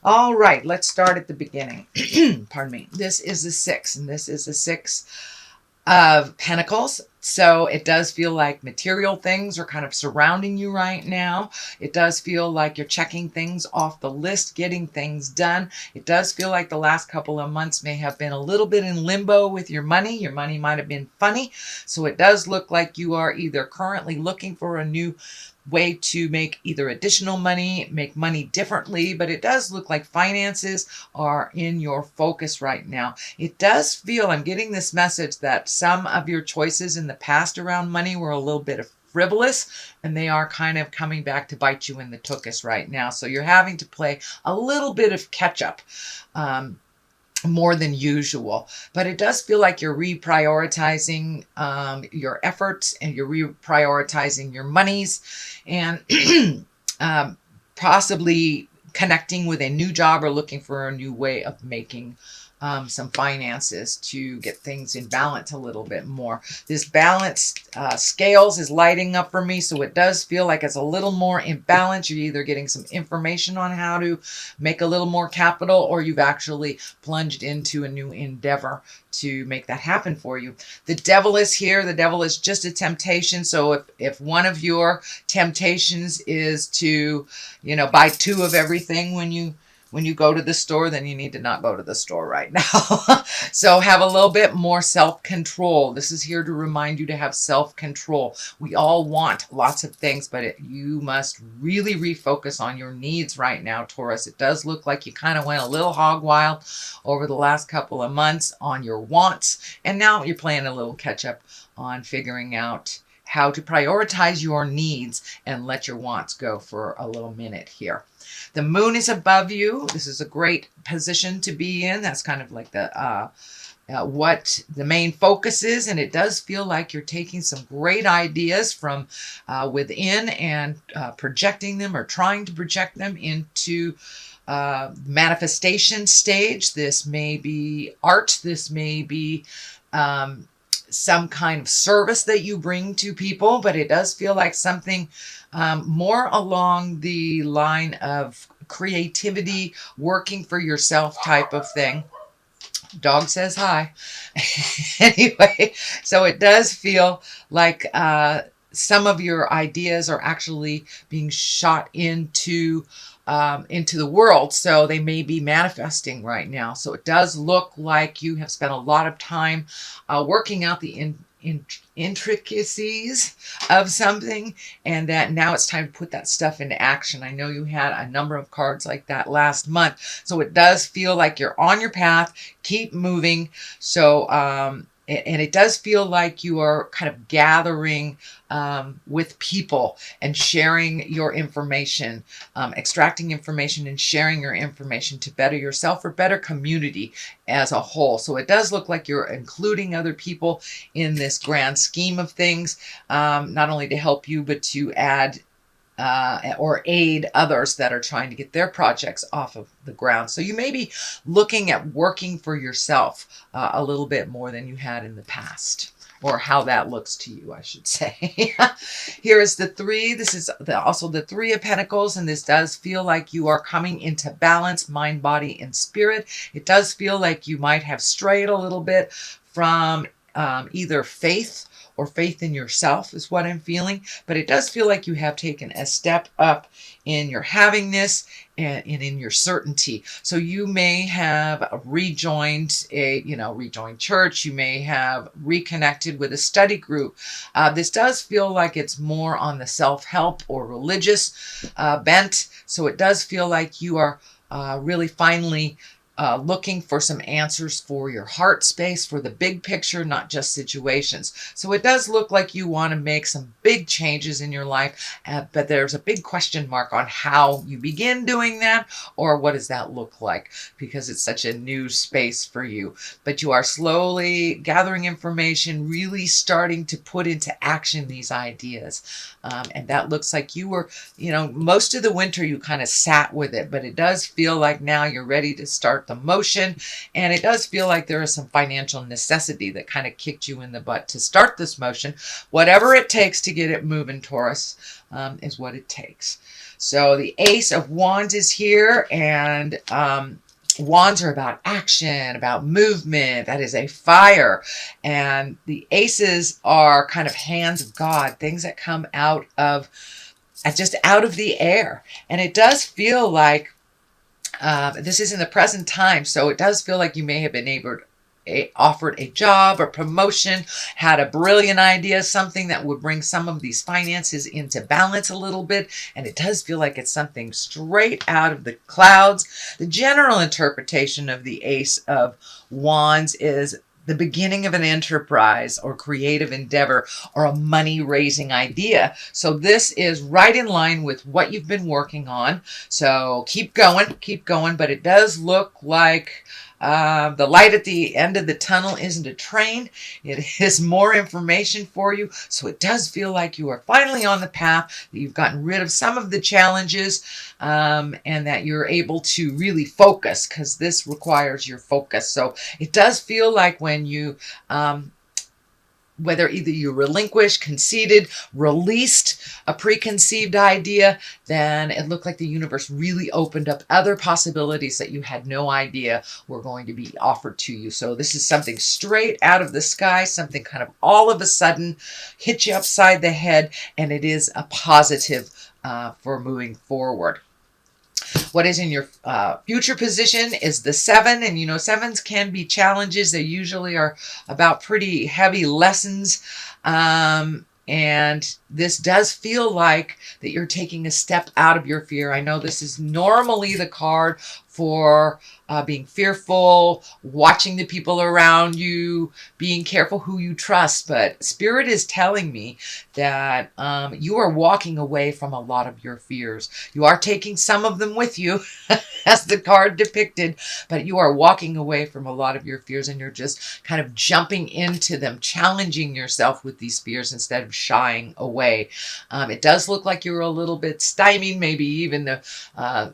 All right, let's start at the beginning. Pardon me. This is the 6, and this is the 6 of Pentacles. So it does feel like material things are kind of surrounding you right now. It does feel like you're checking things off the list, getting things done. It does feel like the last couple of months may have been a little bit in limbo with your money. Your money might have been funny. So it does look like you are either currently looking for a new way to make either additional money, make money differently, but it does look like finances are in your focus right now. It does feel, I'm getting this message that some of your choices in the past around money were a little bit of frivolous, and they are kind of coming back to bite you in the tuchus right now. So you're having to play a little bit of catch up. More than usual, but it does feel like you're reprioritizing your efforts, and you're reprioritizing your monies, and possibly connecting with a new job or looking for a new way of making some finances to get things in balance a little bit more. This balance scales is lighting up for me, so it does feel like it's a little more in balance. You're either getting some information on how to make a little more capital, or you've actually plunged into a new endeavor to make that happen for you. The devil is here. The devil is just a temptation. So if one of your temptations is to, buy 2 of everything when you go to the store, then you need to not go to the store right now. So have a little bit more self-control. This is here to remind you to have self-control. We all want lots of things, but you must really refocus on your needs right now, Taurus. It does look like you kind of went a little hog wild over the last couple of months on your wants, and now you're playing a little catch up on figuring out how to prioritize your needs and let your wants go for a little minute here. The moon is above you. This is a great position to be in. That's kind of like the what the main focus is, and it does feel like you're taking some great ideas from within and projecting them, or trying to project them into manifestation stage. This may be art. This may be some kind of service that you bring to people, but it does feel like something more along the line of creativity, working for yourself type of thing. Dog says hi. Anyway, so it does feel like some of your ideas are actually being shot into the world, so they may be manifesting right now. So it does look like you have spent a lot of time working out the intricacies of something, and that now it's time to put that stuff into action. I know you had a number of cards like that last month, so it does feel like you're on your path. Keep moving. So and it does feel like you are kind of gathering with people and sharing your information, extracting information and sharing your information to better yourself or better community as a whole. So it does look like you're including other people in this grand scheme of things, not only to help you, but to add or aid others that are trying to get their projects off of the ground. So you may be looking at working for yourself a little bit more than you had in the past, or how that looks to you, I should say. Here is the 3. This is also the 3 of Pentacles, and this does feel like you are coming into balance, mind, body, and spirit. It does feel like you might have strayed a little bit from either faith or faith in yourself is what I'm feeling. But it does feel like you have taken a step up in your havingness and in your certainty. So you may have rejoined rejoined church. You may have reconnected with a study group. This does feel like it's more on the self-help or religious bent. So it does feel like you are really finally looking for some answers for your heart space, for the big picture, not just situations. So it does look like you want to make some big changes in your life, but there's a big question mark on how you begin doing that, or what does that look like, because it's such a new space for you. But you are slowly gathering information, really starting to put into action these ideas. And that looks like you were, most of the winter you kind of sat with it, but it does feel like now you're ready to start the motion, and it does feel like there is some financial necessity that kind of kicked you in the butt to start this motion. Whatever it takes to get it moving, Taurus, is what it takes. So the Ace of Wands is here, and wands are about action, about movement. That is a fire. And the aces are kind of hands of God, things that come out of just out of the air. And it does feel like this is in the present time, so it does feel like you may have been offered a job or promotion, had a brilliant idea, something that would bring some of these finances into balance a little bit, and it does feel like it's something straight out of the clouds. The general interpretation of the Ace of Wands is the beginning of an enterprise or creative endeavor or a money-raising idea. So this is right in line with what you've been working on. So keep going, but it does look like the light at the end of the tunnel isn't a train. It is more information for you. So it does feel like you are finally on the path, that you've gotten rid of some of the challenges, and that you're able to really focus, because this requires your focus. So it does feel like when you whether either you relinquished, conceded, released a preconceived idea, then it looked like the universe really opened up other possibilities that you had no idea were going to be offered to you. So this is something straight out of the sky, something kind of all of a sudden hit you upside the head, and it is a positive for moving forward. What is in your future position is the 7. And you know, 7s can be challenges. They usually are about pretty heavy lessons. And this does feel like that you're taking a step out of your fear. I know this is normally the card for being fearful, watching the people around you, being careful who you trust. But Spirit is telling me that you are walking away from a lot of your fears. You are taking some of them with you, as the card depicted, but you are walking away from a lot of your fears, and you're just kind of jumping into them, challenging yourself with these fears instead of shying away. It does look like you're a little bit stymied, maybe even the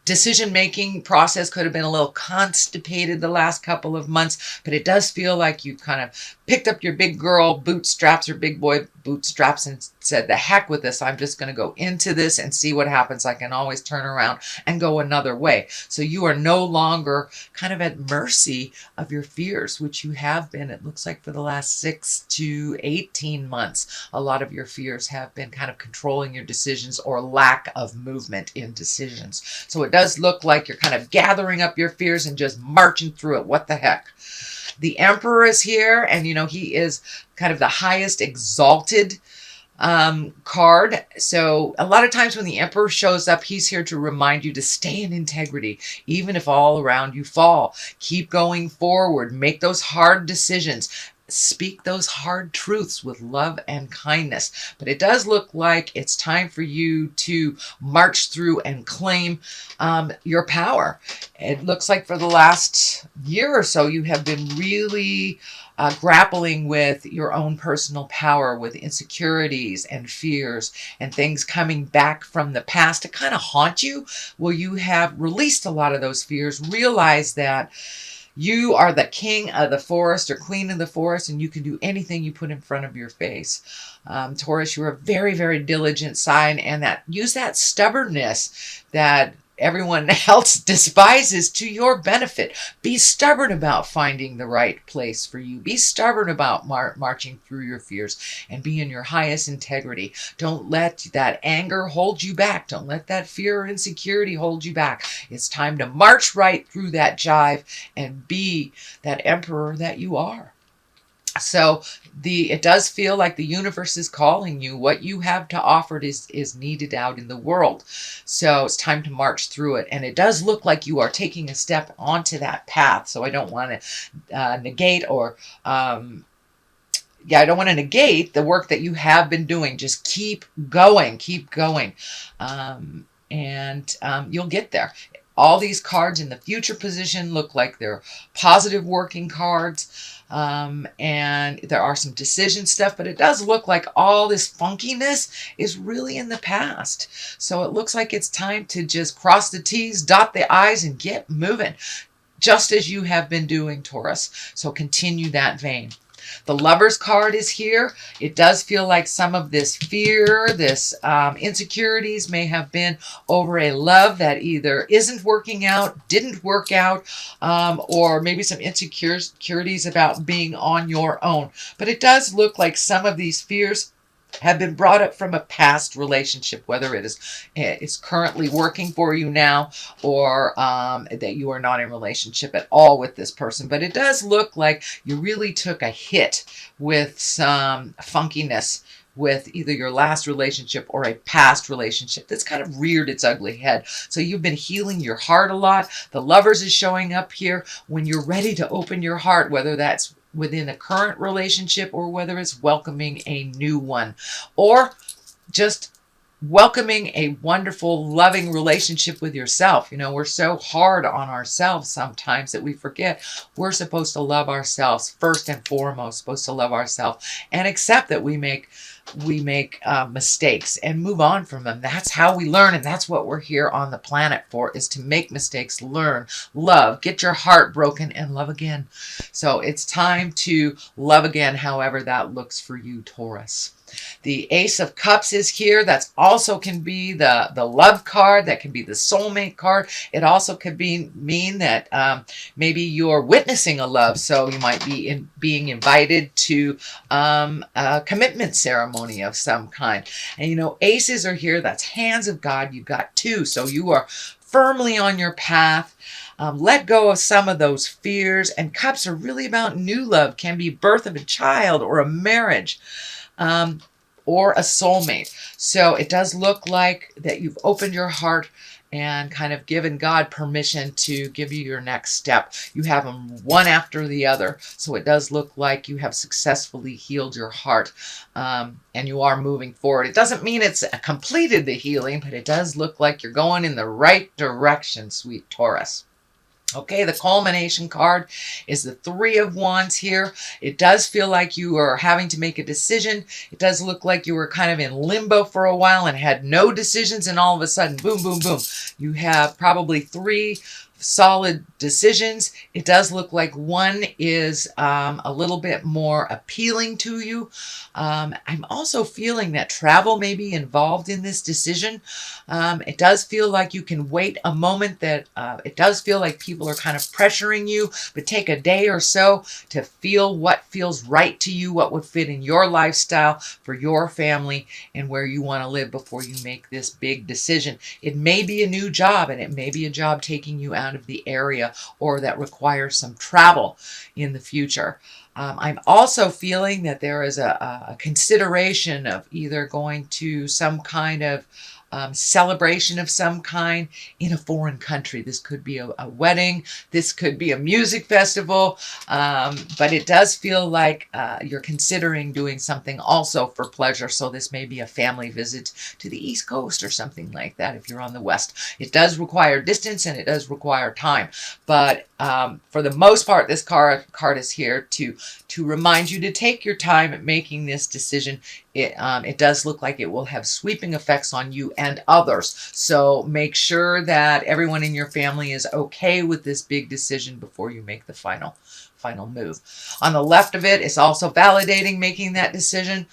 decision-making process could have been a little constipated the last couple of months, but it does feel like you kind of picked up your big girl bootstraps or big boy bootstraps and said, the heck with this, I'm just going to go into this and see what happens. I can always turn around and go another way. So you are no longer kind of at mercy of your fears, which you have been, it looks like, for the last 6 to 18 months. A lot of your fears have been kind of controlling your decisions or lack of movement in decisions. So it does look like you're kind of gathering up your fears and just marching through it. What the heck? The Emperor is here, and you know, he is kind of the highest exalted card. So a lot of times when the Emperor shows up, he's here to remind you to stay in integrity, even if all around you fall. Keep going forward. Make those hard decisions. Speak those hard truths with love and kindness. But it does look like it's time for you to march through and claim your power. It looks like for the last year or so, you have been really grappling with your own personal power, with insecurities and fears and things coming back from the past to kind of haunt you. Well, you have released a lot of those fears, realize that you are the king of the forest or queen of the forest, and you can do anything you put in front of your face. Taurus, you're a very, very diligent sign, and use that stubbornness that everyone else despises to your benefit. Be stubborn about finding the right place for you. Be stubborn about marching through your fears and be in your highest integrity. Don't let that anger hold you back. Don't let that fear or insecurity hold you back. It's time to march right through that jive and be that emperor that you are. So it does feel like the universe is calling you. What you have to offer is needed out in the world. So it's time to march through it. And it does look like you are taking a step onto that path. So I don't want to negate or I don't want to negate the work that you have been doing. Just keep going, and you'll get there. All these cards in the future position look like they're positive working cards. And there are some decision stuff, but it does look like all this funkiness is really in the past. So it looks like it's time to just cross the T's, dot the I's, and get moving, just as you have been doing, Taurus. So continue that vein. The Lovers card is here. It does feel like some of this fear, this insecurities may have been over a love that either isn't working out, didn't work out, or maybe some insecurities about being on your own. But it does look like some of these fears have been brought up from a past relationship, whether it's currently working for you now, or that you are not in relationship at all with this person. But it does look like you really took a hit with some funkiness with either your last relationship or a past relationship that's kind of reared its ugly head. So you've been healing your heart a lot. The Lovers is showing up here when you're ready to open your heart, whether that's within a current relationship or whether it's welcoming a new one, or just welcoming a wonderful, loving relationship with yourself. You know, we're so hard on ourselves sometimes that we forget we're supposed to love ourselves first and foremost, supposed to love ourselves and accept that we make mistakes and move on from them. That's how we learn, and that's what we're here on the planet for, is to make mistakes, learn, love, get your heart broken, and love again. So it's time to love again, however that looks for you, Taurus. The Ace of Cups is here. That's also can be the love card. That can be the soulmate card. It also could mean that maybe you're witnessing a love. So you might be being invited to a commitment ceremony of some kind. And you know, aces are here. That's hands of God. You've got two. So you are firmly on your path. Let go of some of those fears. And cups are really about new love. Can be birth of a child or a marriage. Or a soulmate. So it does look like that you've opened your heart and kind of given God permission to give you your next step. You have them one after the other. So it does look like you have successfully healed your heart, and you are moving forward. It doesn't mean it's completed the healing, but it does look like you're going in the right direction, sweet Taurus. Okay, the culmination card is the Three of Wands here. It does feel like you are having to make a decision. It does look like you were kind of in limbo for a while and had no decisions, and all of a sudden, boom, boom, boom. You have probably three solid decisions. It does look like one is a little bit more appealing to you. I'm also feeling that travel may be involved in this decision. It does feel like you can wait a moment, that it does feel like people are kind of pressuring you, but take a day or so to feel what feels right to you, what would fit in your lifestyle for your family and where you want to live before you make this big decision. It may be a new job, and it may be a job taking you out of the area, or that requires some travel in the future. I'm also feeling that there is a consideration of either going to some kind of celebration of some kind in a foreign country. This could be a wedding. This could be a music festival. But it does feel like you're considering doing something also for pleasure. So this may be a family visit to the East Coast or something like that if you're on the West. It does require distance, and it does require time. But for the most part, this card is here to remind you to take your time at making this decision. It does look like it will have sweeping effects on you and others. So make sure that everyone in your family is okay with this big decision before you make the final move. On the left of it, it's also validating making that decision.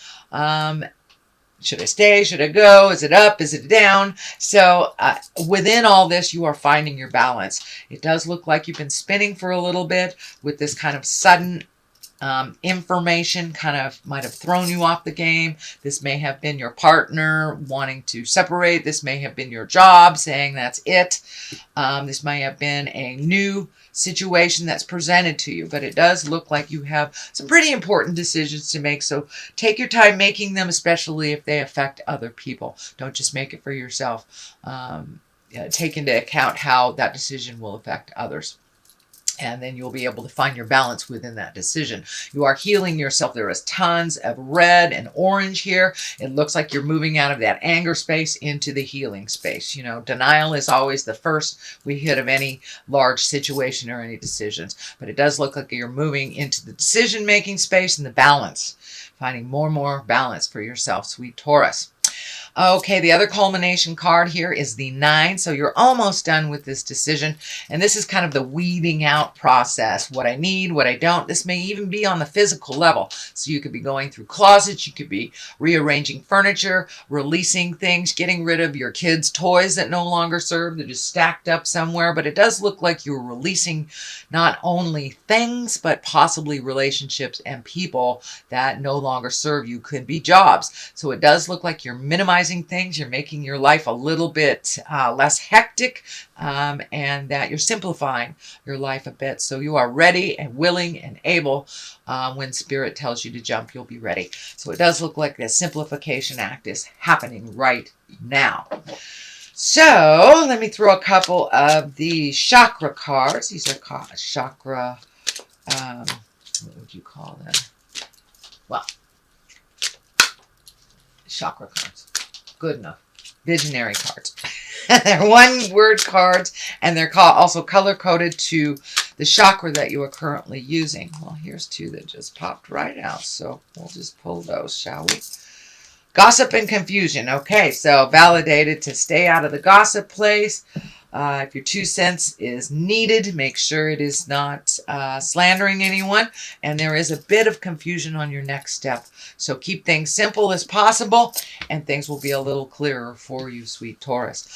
Should I stay? Should I go? Is it up? Is it down? So within all this, you are finding your balance. It does look like you've been spinning for a little bit with this kind of sudden information, kind of might have thrown you off the game. This may have been your partner wanting to separate. This may have been your job saying that's it. This may have been a new situation that's presented to you, but it does look like you have some pretty important decisions to make. So take your time making them, especially if they affect other people. Don't just make it for yourself. Take into account how that decision will affect others. And then you'll be able to find your balance within that decision. You are healing yourself. There is tons of red and orange here. It looks like you're moving out of that anger space into the healing space. You know, denial is always the first we hit of any large situation or any decisions. But it does look like you're moving into the decision-making space and the balance. Finding more and more balance for yourself, sweet Taurus. Okay, the other culmination card here is the 9. So you're almost done with this decision. And this is kind of the weeding out process. What I need, what I don't. This may even be on the physical level. So you could be going through closets. You could be rearranging furniture, releasing things, getting rid of your kids' toys that no longer serve. They're just stacked up somewhere. But it does look like you're releasing not only things, but possibly relationships and people that no longer serve you. Could be jobs. So it does look like you're minimizing things, you're making your life a little bit less hectic, and that you're simplifying your life a bit. So you are ready and willing and able. When Spirit tells you to jump, you'll be ready. So it does look like the simplification act is happening right now. So let me throw a couple of the chakra cards. These are chakra, what would you call them? Well, chakra cards. Good enough. Visionary cards. They're one-word cards, and they're also color-coded to the chakra that you are currently using. Well, here's 2 that just popped right out, so we'll just pull those, shall we? Gossip and confusion. Okay, so validated to stay out of the gossip place. If your 2 cents is needed, make sure it is not slandering anyone. And there is a bit of confusion on your next step. So keep things simple as possible, and things will be a little clearer for you, sweet Taurus.